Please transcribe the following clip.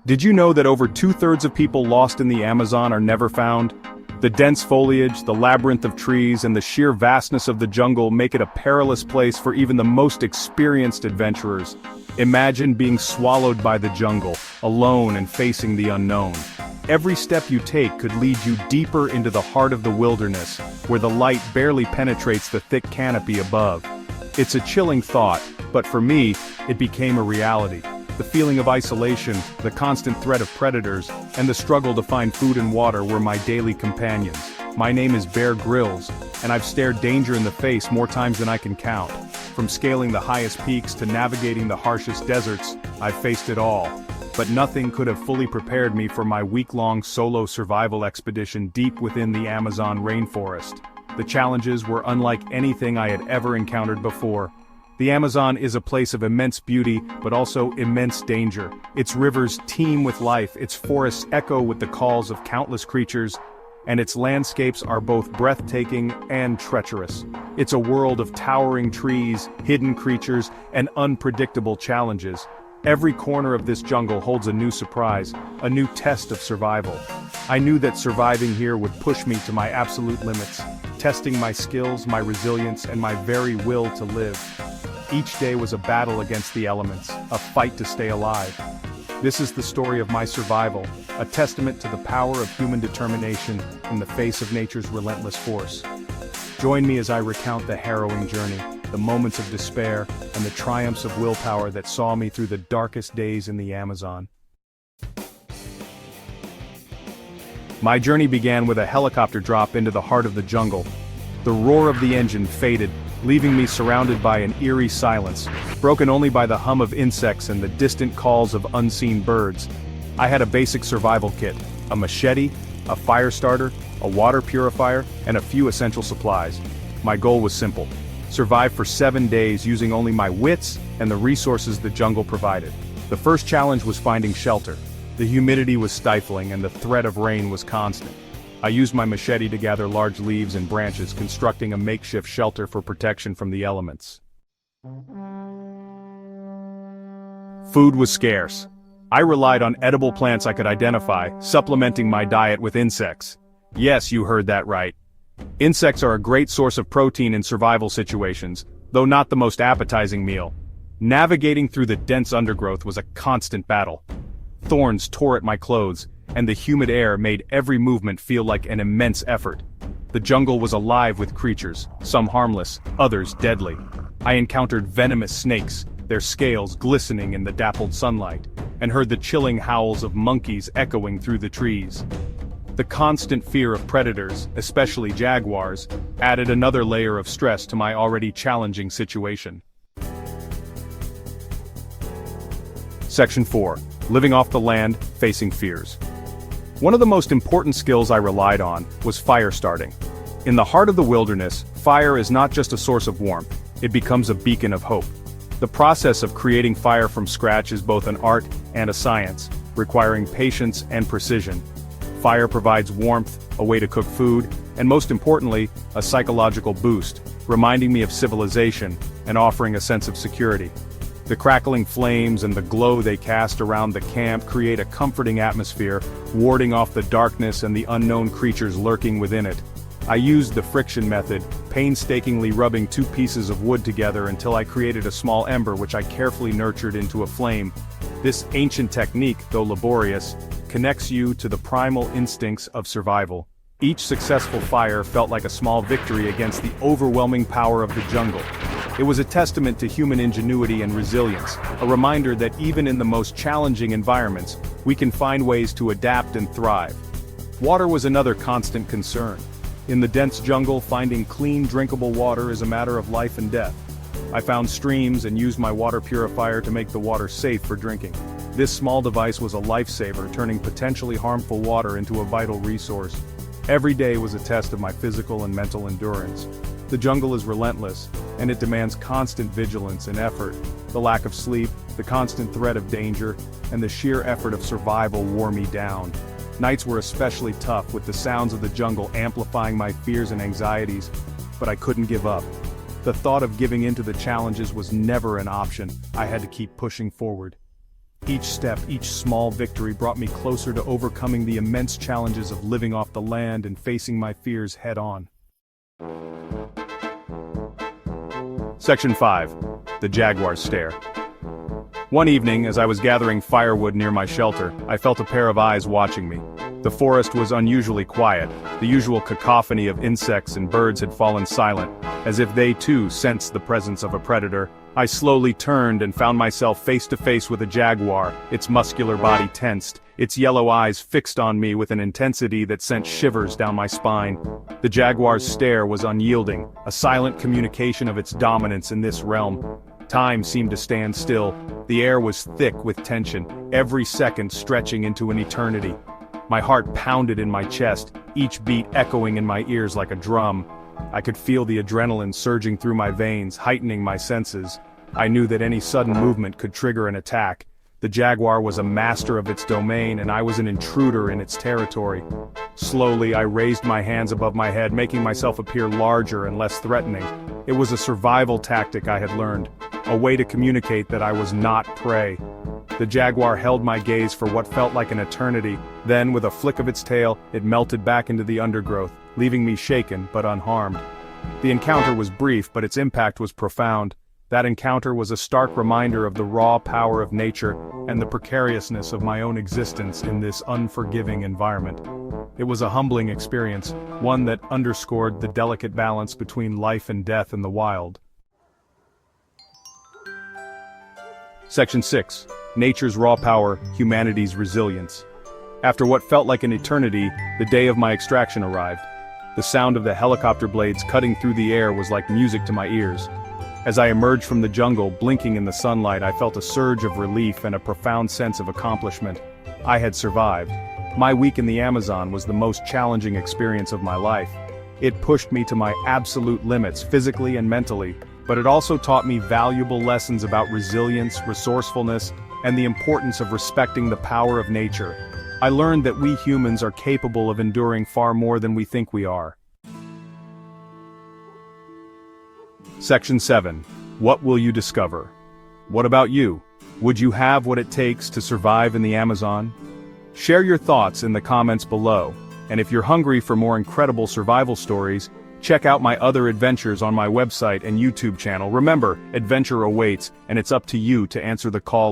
Did you know that over two-thirds of people lost in the Amazon are never found? The dense foliage, the labyrinth of trees, and the sheer vastness of the jungle make it a perilous place for even the most experienced adventurers. Imagine being swallowed by the jungle, alone and facing the unknown. Every step you take could lead you deeper into the heart of the wilderness, where the light barely penetrates the thick canopy above. It's a chilling thought, but for me, it became a reality. The feeling of isolation, the constant threat of predators, and the struggle to find food and water were my daily companions. My name is Bear Grylls, and I've stared danger in the face more times than I can count. From scaling the highest peaks to navigating the harshest deserts, I've faced it all. But nothing could have fully prepared me for my week-long solo survival expedition deep within the Amazon rainforest. The challenges were unlike anything I had ever encountered before. The Amazon is a place of immense beauty, but also immense danger. Its rivers teem with life, its forests echo with the calls of countless creatures, and its landscapes are both breathtaking and treacherous. It's a world of towering trees, hidden creatures, and unpredictable challenges. Every corner of this jungle holds a new surprise, a new test of survival. I knew that surviving here would push me to my absolute limits, testing my skills, my resilience, and my very will to live. Each day was a battle against the elements, a fight to stay alive. This is the story of my survival, a testament to the power of human determination in the face of nature's relentless force. Join me as I recount the harrowing journey, the moments of despair, and the triumphs of willpower that saw me through the darkest days in the Amazon. My journey began with a helicopter drop into the heart of the jungle. The roar of the engine faded, leaving me surrounded by an eerie silence, broken only by the hum of insects and the distant calls of unseen birds. I had a basic survival kit, a machete, a fire starter, a water purifier, and a few essential supplies. My goal was simple: survive for 7 days using only my wits and the resources the jungle provided. The first challenge was finding shelter. The humidity was stifling and the threat of rain was constant. I used my machete to gather large leaves and branches, constructing a makeshift shelter for protection from the elements. Food was scarce. I relied on edible plants I could identify, supplementing my diet with insects. Yes, you heard that right. Insects are a great source of protein in survival situations, though not the most appetizing meal. Navigating through the dense undergrowth was a constant battle. Thorns tore at my clothes, and the humid air made every movement feel like an immense effort. The jungle was alive with creatures, some harmless, others deadly. I encountered venomous snakes, their scales glistening in the dappled sunlight, and heard the chilling howls of monkeys echoing through the trees. The constant fear of predators, especially jaguars, added another layer of stress to my already challenging situation. Section 4. Living off the land, facing fears. One of the most important skills I relied on was fire starting. In the heart of the wilderness, fire is not just a source of warmth, it becomes a beacon of hope. The process of creating fire from scratch is both an art and a science, requiring patience and precision. Fire provides warmth, a way to cook food, and most importantly, a psychological boost, reminding me of civilization and offering a sense of security. The crackling flames and the glow they cast around the camp create a comforting atmosphere, warding off the darkness and the unknown creatures lurking within it. I used the friction method, painstakingly rubbing 2 pieces of wood together until I created a small ember which I carefully nurtured into a flame. This ancient technique, though laborious, connects you to the primal instincts of survival. Each successful fire felt like a small victory against the overwhelming power of the jungle. It was a testament to human ingenuity and resilience, a reminder that even in the most challenging environments, we can find ways to adapt and thrive. Water was another constant concern. In the dense jungle, finding clean, drinkable water is a matter of life and death. I found streams and used my water purifier to make the water safe for drinking. This small device was a lifesaver, turning potentially harmful water into a vital resource. Every day was a test of my physical and mental endurance. The jungle is relentless, and it demands constant vigilance and effort. The lack of sleep, the constant threat of danger, and the sheer effort of survival wore me down. Nights were especially tough, with the sounds of the jungle amplifying my fears and anxieties, but I couldn't give up. The thought of giving in to the challenges was never an option. I had to keep pushing forward. Each step, each small victory brought me closer to overcoming the immense challenges of living off the land and facing my fears head-on. Section 5. The Jaguar's Stare. One evening, as I was gathering firewood near my shelter, I felt a pair of eyes watching me. The forest was unusually quiet. The usual cacophony of insects and birds had fallen silent, as if they too sensed the presence of a predator. I slowly turned and found myself face to face with a jaguar, its muscular body tensed, its yellow eyes fixed on me with an intensity that sent shivers down my spine. The jaguar's stare was unyielding, a silent communication of its dominance in this realm. Time seemed to stand still. The air was thick with tension, every second stretching into an eternity. My heart pounded in my chest, each beat echoing in my ears like a drum. I could feel the adrenaline surging through my veins, heightening my senses. I knew that any sudden movement could trigger an attack. The jaguar was a master of its domain, and I was an intruder in its territory. Slowly, I raised my hands above my head, making myself appear larger and less threatening. It was a survival tactic I had learned, a way to communicate that I was not prey. The jaguar held my gaze for what felt like an eternity, then with a flick of its tail, it melted back into the undergrowth, leaving me shaken but unharmed. The encounter was brief, but its impact was profound. That encounter was a stark reminder of the raw power of nature and the precariousness of my own existence in this unforgiving environment. It was a humbling experience, one that underscored the delicate balance between life and death in the wild. Section 6. Nature's Raw Power, Humanity's Resilience. After what felt like an eternity, the day of my extraction arrived. The sound of the helicopter blades cutting through the air was like music to my ears. As I emerged from the jungle, blinking in the sunlight, I felt a surge of relief and a profound sense of accomplishment. I had survived. My week in the Amazon was the most challenging experience of my life. It pushed me to my absolute limits, physically and mentally, but it also taught me valuable lessons about resilience, resourcefulness, and the importance of respecting the power of nature. I learned that we humans are capable of enduring far more than we think we are. Section 7. What will you discover? What about you? Would you have what it takes to survive in the Amazon? Share your thoughts in the comments below, and if you're hungry for more incredible survival stories, check out my other adventures on my website and YouTube channel. Remember, adventure awaits, and it's up to you to answer the call of